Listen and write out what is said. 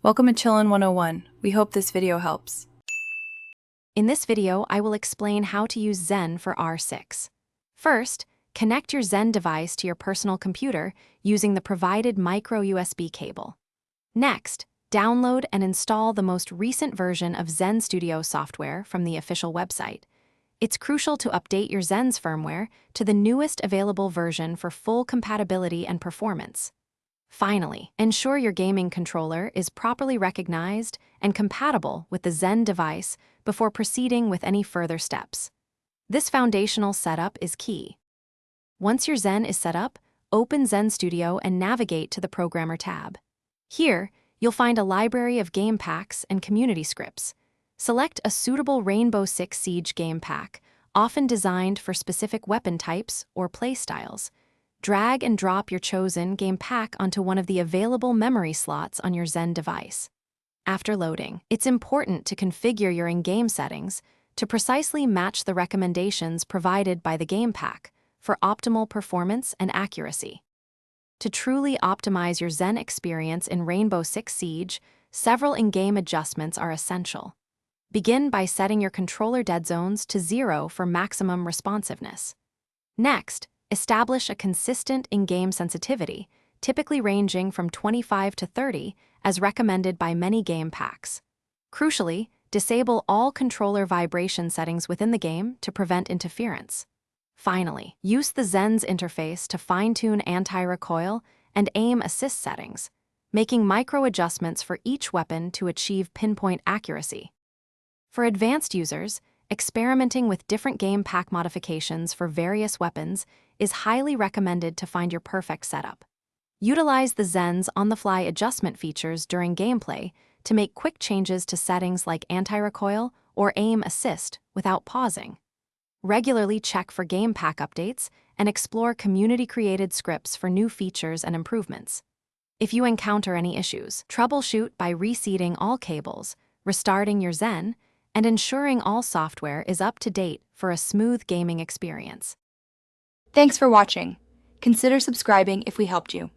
Welcome to Chillin' 101. We hope this video helps. In this video, I will explain how to use Zen for R6. First, connect your Zen device to your personal computer using the provided micro USB cable. Next, download and install the most recent version of Zen Studio software from the official website. It's crucial to update your Zen's firmware to the newest available version for full compatibility and performance. Finally, ensure your gaming controller is properly recognized and compatible with the Zen device before proceeding with any further steps. This foundational setup is key. Once your Zen is set up, open Zen Studio and navigate to the Programmer tab. Here, you'll find a library of game packs and community scripts. Select a suitable Rainbow Six Siege game pack, often designed for specific weapon types or play styles. Drag and drop your chosen game pack onto one of the available memory slots on your Zen device. After loading, it's important to configure your in-game settings to precisely match the recommendations provided by the game pack for optimal performance and accuracy. To truly optimize your Zen experience in Rainbow Six Siege, several in-game adjustments are essential. Begin by setting your controller dead zones to 0 for maximum responsiveness. Next, establish a consistent in-game sensitivity, typically ranging from 25 to 30, as recommended by many game packs. Crucially, disable all controller vibration settings within the game to prevent interference. Finally, use the Zen's interface to fine-tune anti-recoil and aim assist settings, making micro-adjustments for each weapon to achieve pinpoint accuracy. For advanced users, experimenting with different game pack modifications for various weapons is highly recommended to find your perfect setup. Utilize the Zen's on-the-fly adjustment features during gameplay to make quick changes to settings like anti-recoil or aim assist without pausing. Regularly check for game pack updates and explore community-created scripts for new features and improvements. If you encounter any issues, troubleshoot by reseating all cables, restarting your Zen, and ensuring all software is up to date for a smooth gaming experience. Thanks for watching. Consider subscribing if we helped you.